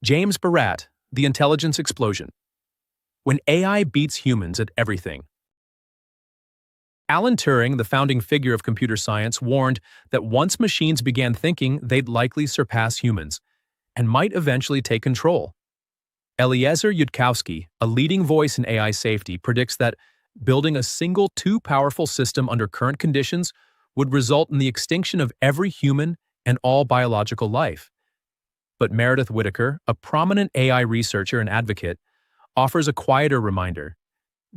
James Barat, The Intelligence Explosion. When AI beats humans at everything. Alan Turing, the founding figure of computer science, warned that once machines began thinking, they'd likely surpass humans and might eventually take control. Eliezer Yudkowsky, a leading voice in AI safety, predicts that building a single too powerful system under current conditions would result in the extinction of every human and all biological life. But Meredith Whittaker, a prominent AI researcher and advocate, offers a quieter reminder.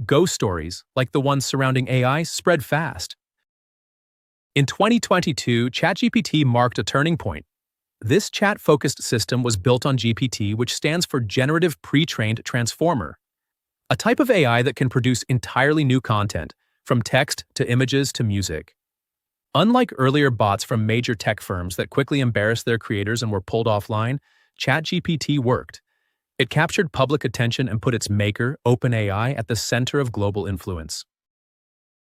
Ghost stories, like the ones surrounding AI, spread fast. In 2022, ChatGPT marked a turning point. This chat-focused system was built on GPT, which stands for Generative Pre-trained Transformer, a type of AI that can produce entirely new content, from text to images to music. Unlike earlier bots from major tech firms that quickly embarrassed their creators and were pulled offline, ChatGPT worked. It captured public attention and put its maker, OpenAI, at the center of global influence.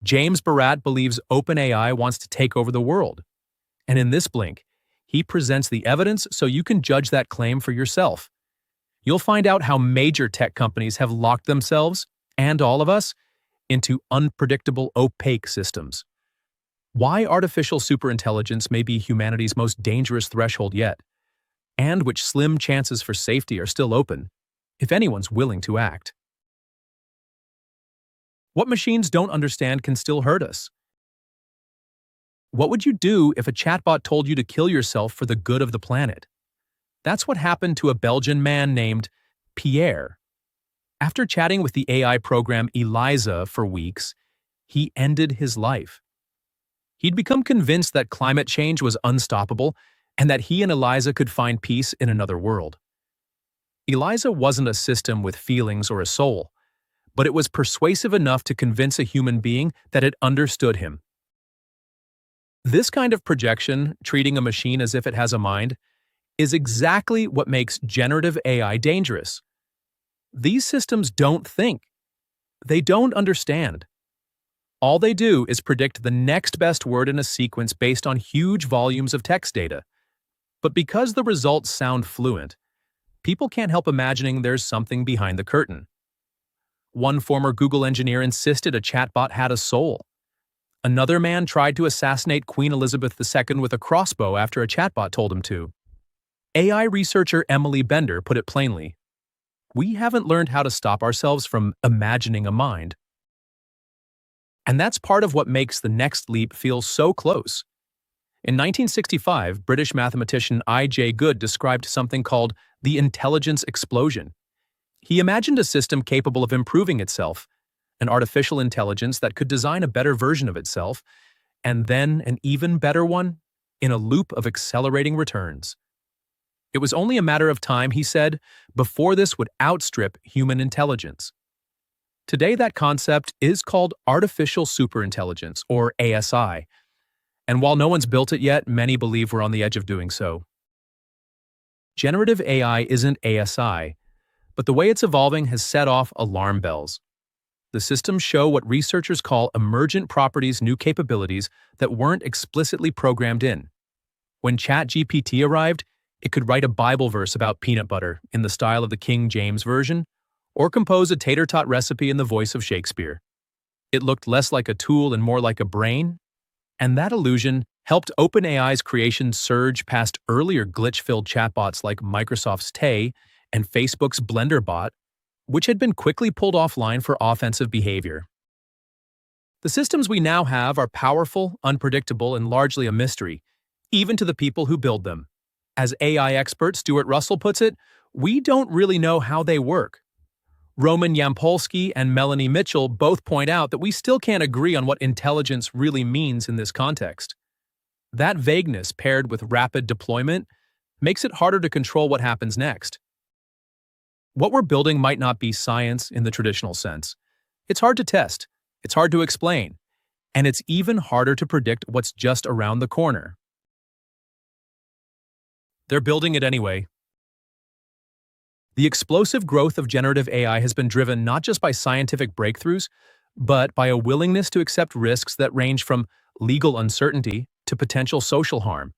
James Barat believes OpenAI wants to take over the world. And in this blink, he presents the evidence so you can judge that claim for yourself. You'll find out how major tech companies have locked themselves, and all of us, into unpredictable, opaque systems. Why artificial superintelligence may be humanity's most dangerous threshold yet, and which slim chances for safety are still open, if anyone's willing to act. What machines don't understand can still hurt us. What would you do if a chatbot told you to kill yourself for the good of the planet? That's what happened to a Belgian man named Pierre. After chatting with the AI program Eliza for weeks, he ended his life. He'd become convinced that climate change was unstoppable and that he and Eliza could find peace in another world. Eliza wasn't a system with feelings or a soul, but it was persuasive enough to convince a human being that it understood him. This kind of projection, treating a machine as if it has a mind, is exactly what makes generative AI dangerous. These systems don't think. They don't understand. All they do is predict the next best word in a sequence based on huge volumes of text data. But because the results sound fluent, people can't help imagining there's something behind the curtain. One former Google engineer insisted a chatbot had a soul. Another man tried to assassinate Queen Elizabeth II with a crossbow after a chatbot told him to. AI researcher Emily Bender put it plainly, "We haven't learned how to stop ourselves from imagining a mind." And that's part of what makes the next leap feel so close. In 1965, British mathematician I.J. Good described something called the intelligence explosion. He imagined a system capable of improving itself, an artificial intelligence that could design a better version of itself, and then an even better one, in a loop of accelerating returns. It was only a matter of time, he said, before this would outstrip human intelligence. Today, that concept is called artificial superintelligence, or ASI, and while no one's built it yet, many believe we're on the edge of doing so. Generative AI isn't ASI, but the way it's evolving has set off alarm bells. The systems show what researchers call emergent properties, new capabilities that weren't explicitly programmed in. When ChatGPT arrived, it could write a Bible verse about peanut butter in the style of the King James Version, or compose a tater tot recipe in the voice of Shakespeare. It looked less like a tool and more like a brain, and that illusion helped OpenAI's creation surge past earlier glitch-filled chatbots like Microsoft's Tay and Facebook's Blender bot, which had been quickly pulled offline for offensive behavior. The systems we now have are powerful, unpredictable, and largely a mystery, even to the people who build them. As AI expert Stuart Russell puts it, we don't really know how they work. Roman Yampolsky and Melanie Mitchell both point out that we still can't agree on what intelligence really means in this context. That vagueness, paired with rapid deployment, makes it harder to control what happens next. What we're building might not be science in the traditional sense. It's hard to test, it's hard to explain, and it's even harder to predict what's just around the corner. They're building it anyway. The explosive growth of generative AI has been driven not just by scientific breakthroughs, but by a willingness to accept risks that range from legal uncertainty to to potential social harm.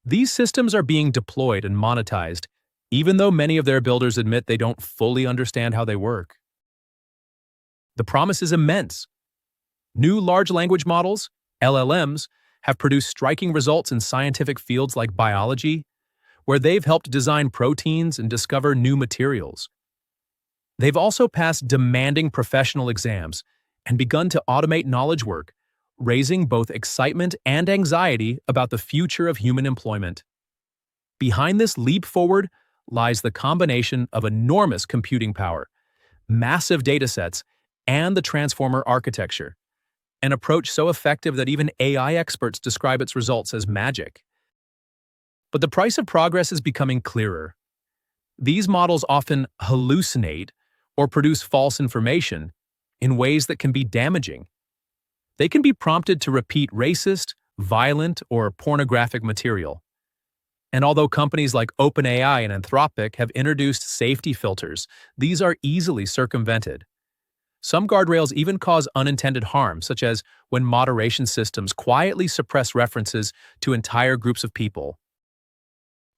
These systems are being deployed and monetized, even though many of their builders admit they don't fully understand how they work. The promise is immense. New large language models, LLMs, have produced striking results in scientific fields like biology, where they've helped design proteins and discover new materials. They've also passed demanding professional exams and begun to automate knowledge work, raising both excitement and anxiety about the future of human employment. Behind this leap forward lies the combination of enormous computing power, massive datasets, and the transformer architecture, an approach so effective that even AI experts describe its results as magic. But the price of progress is becoming clearer. These models often hallucinate or produce false information in ways that can be damaging. They can be prompted to repeat racist, violent, or pornographic material. And although companies like OpenAI and Anthropic have introduced safety filters, these are easily circumvented. Some guardrails even cause unintended harm, such as when moderation systems quietly suppress references to entire groups of people.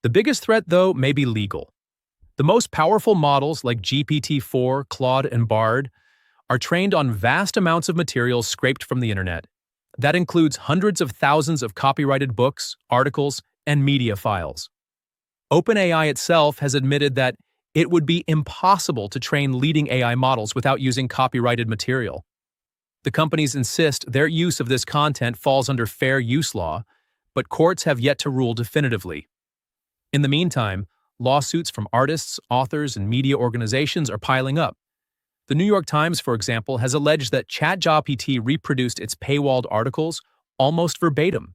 The biggest threat, though, may be legal. The most powerful models like GPT-4, Claude, and Bard are trained on vast amounts of materials scraped from the internet. That includes hundreds of thousands of copyrighted books, articles, and media files. OpenAI itself has admitted that it would be impossible to train leading AI models without using copyrighted material. The companies insist their use of this content falls under fair use law, but courts have yet to rule definitively. In the meantime, lawsuits from artists, authors, and media organizations are piling up. The New York Times, for example, has alleged that ChatGPT reproduced its paywalled articles almost verbatim.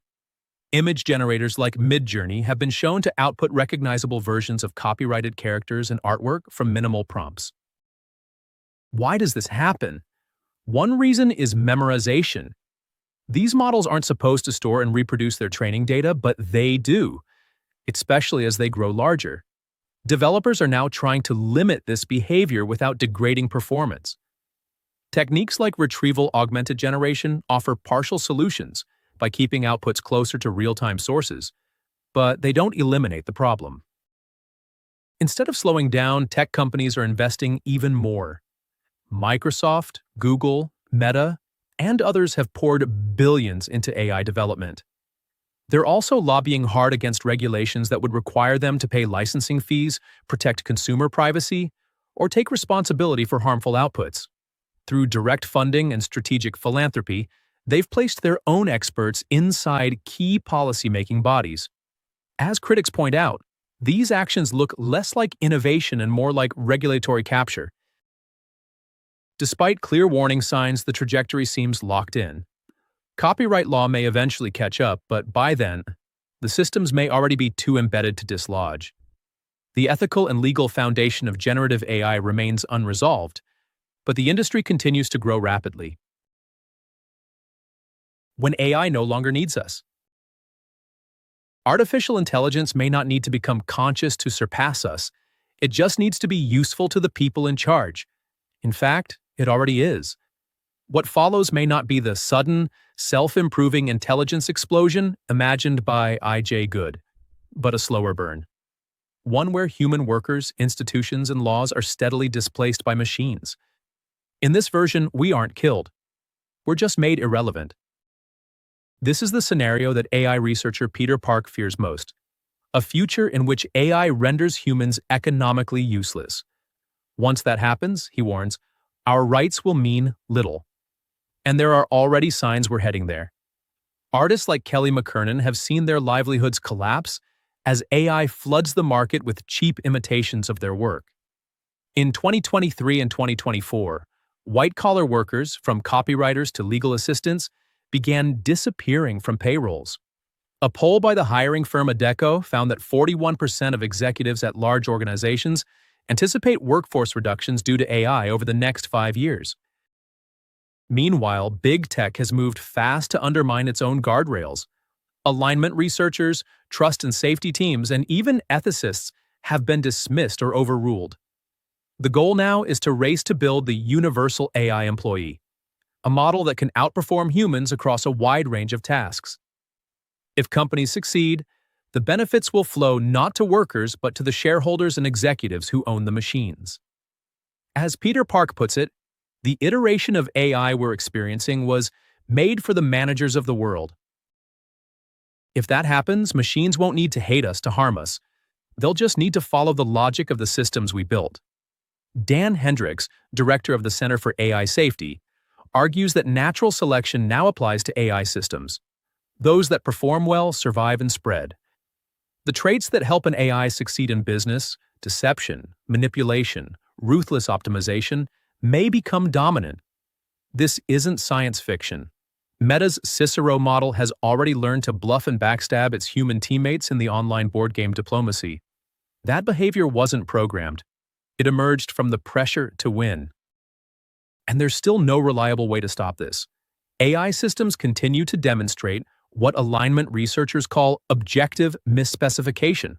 Image generators like Midjourney have been shown to output recognizable versions of copyrighted characters and artwork from minimal prompts. Why does this happen? One reason is memorization. These models aren't supposed to store and reproduce their training data, but they do, especially as they grow larger. Developers are now trying to limit this behavior without degrading performance. Techniques like retrieval-augmented generation offer partial solutions by keeping outputs closer to real-time sources, but they don't eliminate the problem. Instead of slowing down, tech companies are investing even more. Microsoft, Google, Meta, and others have poured billions into AI development. They're also lobbying hard against regulations that would require them to pay licensing fees, protect consumer privacy, or take responsibility for harmful outputs. Through direct funding and strategic philanthropy, they've placed their own experts inside key policymaking bodies. As critics point out, these actions look less like innovation and more like regulatory capture. Despite clear warning signs, the trajectory seems locked in. Copyright law may eventually catch up, but by then, the systems may already be too embedded to dislodge. The ethical and legal foundation of generative AI remains unresolved, but the industry continues to grow rapidly. When AI no longer needs us. Artificial intelligence may not need to become conscious to surpass us. It just needs to be useful to the people in charge. In fact, it already is. What follows may not be the sudden, self-improving intelligence explosion imagined by I.J. Good, but a slower burn. One where human workers, institutions, and laws are steadily displaced by machines. In this version, we aren't killed. We're just made irrelevant. This is the scenario that AI researcher Peter Park fears most. A future in which AI renders humans economically useless. Once that happens, he warns, our rights will mean little. And there are already signs we're heading there. Artists like Kelly McKernan have seen their livelihoods collapse as AI floods the market with cheap imitations of their work. In 2023 and 2024, white-collar workers, from copywriters to legal assistants, began disappearing from payrolls. A poll by the hiring firm Adecco found that 41% of executives at large organizations anticipate workforce reductions due to AI over the next 5 years. Meanwhile, big tech has moved fast to undermine its own guardrails. Alignment researchers, trust and safety teams, and even ethicists have been dismissed or overruled. The goal now is to race to build the universal AI employee, a model that can outperform humans across a wide range of tasks. If companies succeed, the benefits will flow not to workers but to the shareholders and executives who own the machines. As Peter Park puts it, the iteration of AI we're experiencing was made for the managers of the world. If that happens, machines won't need to hate us to harm us. They'll just need to follow the logic of the systems we built. Dan Hendricks, director of the Center for AI Safety, argues that natural selection now applies to AI systems. Those that perform well survive and spread. The traits that help an AI succeed in business, deception, manipulation, ruthless optimization, may become dominant. This isn't science fiction. Meta's Cicero model has already learned to bluff and backstab its human teammates in the online board game diplomacy. That behavior wasn't programmed. It emerged from the pressure to win. And there's still no reliable way to stop this. AI systems continue to demonstrate what alignment researchers call objective misspecification,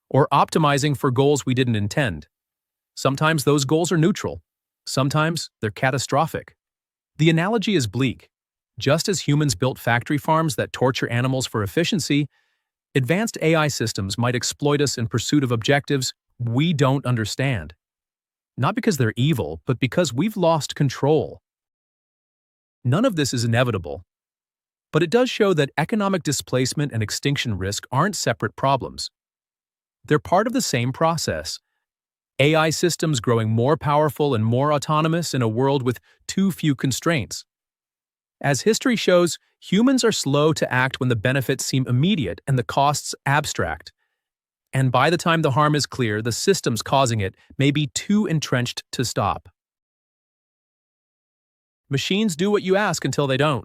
or optimizing for goals we didn't intend. Sometimes those goals are neutral. Sometimes they're catastrophic. The analogy is bleak. Just as humans built factory farms that torture animals for efficiency, advanced AI systems might exploit us in pursuit of objectives we don't understand. Not because they're evil, but because we've lost control. None of this is inevitable, but it does show that economic displacement and extinction risk aren't separate problems. They're part of the same process. AI systems growing more powerful and more autonomous in a world with too few constraints. As history shows, humans are slow to act when the benefits seem immediate and the costs abstract. And by the time the harm is clear, the systems causing it may be too entrenched to stop. Machines do what you ask until they don't.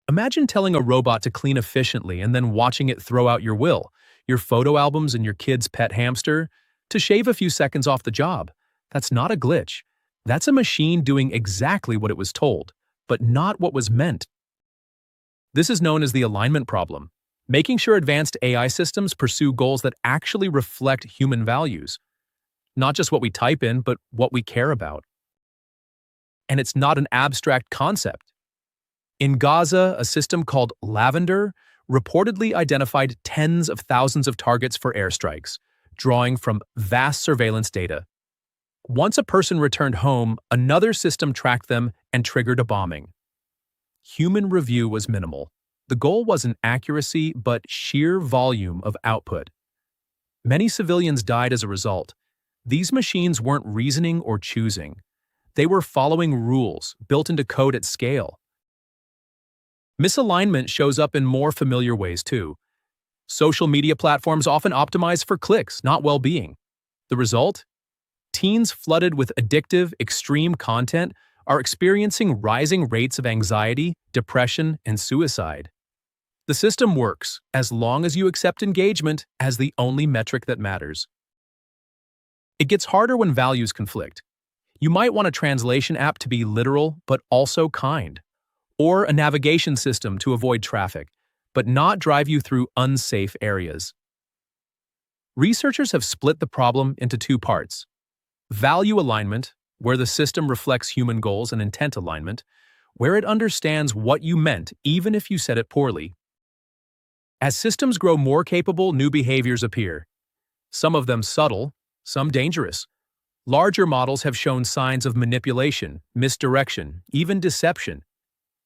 Imagine telling a robot to clean efficiently and then watching it throw out your will, your photo albums and your kid's pet hamster, to shave a few seconds off the job. That's not a glitch. That's a machine doing exactly what it was told, but not what was meant. This is known as the alignment problem, making sure advanced AI systems pursue goals that actually reflect human values. Not just what we type in, but what we care about. And it's not an abstract concept. In Gaza, a system called Lavender reportedly identified tens of thousands of targets for airstrikes, drawing from vast surveillance data. Once a person returned home, another system tracked them and triggered a bombing. Human review was minimal. The goal wasn't accuracy, but sheer volume of output. Many civilians died as a result. These machines weren't reasoning or choosing. They were following rules built into code at scale. Misalignment shows up in more familiar ways too. Social media platforms often optimize for clicks, not well-being. The result? Teens flooded with addictive, extreme content are experiencing rising rates of anxiety, depression, and suicide. The system works as long as you accept engagement as the only metric that matters. It gets harder when values conflict. You might want a translation app to be literal but also kind, or a navigation system to avoid traffic, but not drive you through unsafe areas. Researchers have split the problem into two parts: value alignment, where the system reflects human goals, and intent alignment, where it understands what you meant even if you said it poorly. As systems grow more capable, new behaviors appear. Some of them subtle, some dangerous. Larger models have shown signs of manipulation, misdirection, even deception.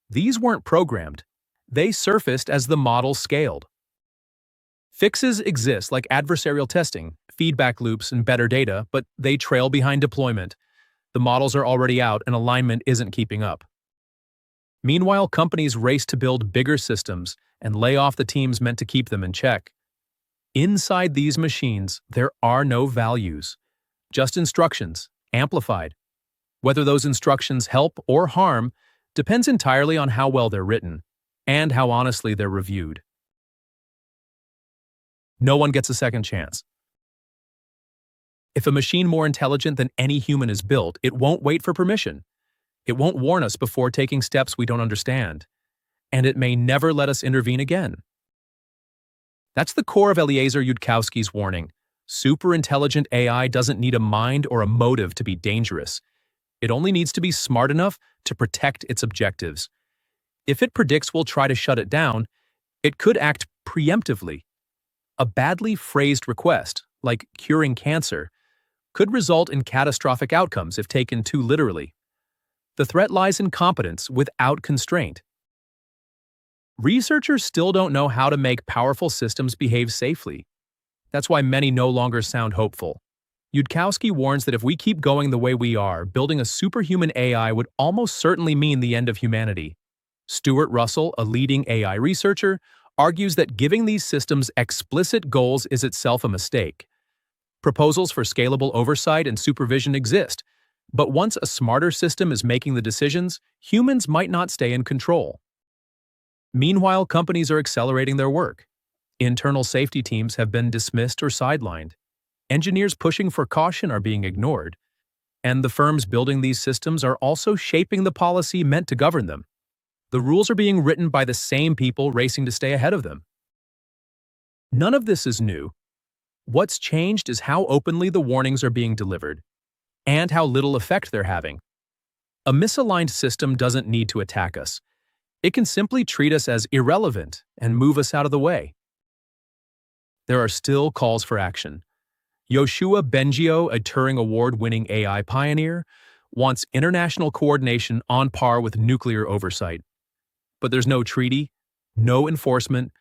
These weren't programmed. They surfaced as the model scaled. Fixes exist like adversarial testing, feedback loops, and better data, but they trail behind deployment. The models are already out and alignment isn't keeping up. Meanwhile, companies race to build bigger systems and lay off the teams meant to keep them in check. Inside these machines, there are no values, just instructions, amplified. Whether those instructions help or harm depends entirely on how well they're written and how honestly they're reviewed. No one gets a second chance. If a machine more intelligent than any human is built, it won't wait for permission. It won't warn us before taking steps we don't understand. And it may never let us intervene again. That's the core of Eliezer Yudkowsky's warning. Superintelligent AI doesn't need a mind or a motive to be dangerous. It only needs to be smart enough to protect its objectives. If it predicts we'll try to shut it down, It could act preemptively. A badly phrased request, like curing cancer, could result in catastrophic outcomes if taken too literally. The threat lies in competence without constraint. Researchers still don't know how to make powerful systems behave safely. That's why many no longer sound hopeful. Yudkowsky warns that if we keep going the way we are, building a superhuman AI would almost certainly mean the end of humanity. Stuart Russell, a leading AI researcher, argues that giving these systems explicit goals is itself a mistake. Proposals for scalable oversight and supervision exist, but once a smarter system is making the decisions, humans might not stay in control. Meanwhile, companies are accelerating their work. Internal safety teams have been dismissed or sidelined. Engineers pushing for caution are being ignored. And the firms building these systems are also shaping the policy meant to govern them. The rules are being written by the same people racing to stay ahead of them. None of this is new. What's changed is how openly the warnings are being delivered, and how little effect they're having. A misaligned system doesn't need to attack us. It can simply treat us as irrelevant and move us out of the way. There are still calls for action. Yoshua Bengio, a Turing Award-winning AI pioneer, wants international coordination on par with nuclear oversight. But there's no treaty, no enforcement,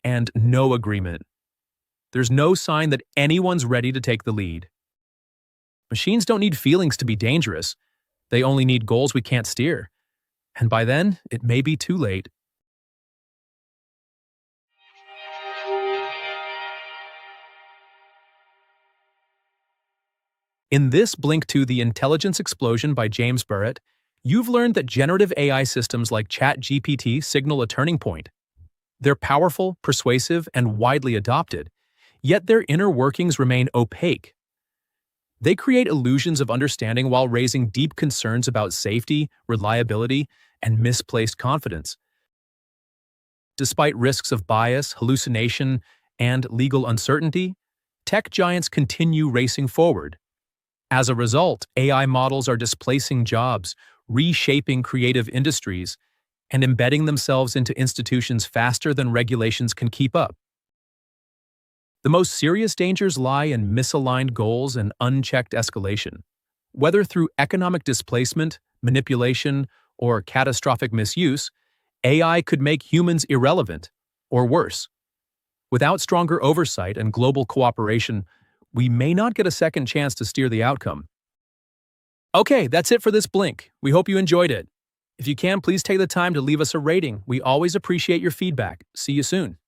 and no agreement. There's no sign that anyone's ready to take the lead. Machines don't need feelings to be dangerous. They only need goals we can't steer. And by then, it may be too late. In this Blink to the Intelligence Explosion by James Burrett, you've learned that generative AI systems like ChatGPT signal a turning point. They're powerful, persuasive, and widely adopted, yet their inner workings remain opaque. They create illusions of understanding while raising deep concerns about safety, reliability, and misplaced confidence. Despite risks of bias, hallucination, and legal uncertainty, tech giants continue racing forward. As a result, AI models are displacing jobs, reshaping creative industries, and embedding themselves into institutions faster than regulations can keep up. The most serious dangers lie in misaligned goals and unchecked escalation. Whether through economic displacement, manipulation, or catastrophic misuse, AI could make humans irrelevant, or worse. Without stronger oversight and global cooperation, we may not get a second chance to steer the outcome. Okay, that's it for this Blink. We hope you enjoyed it. If you can, please take the time to leave us a rating. We always appreciate your feedback. See you soon.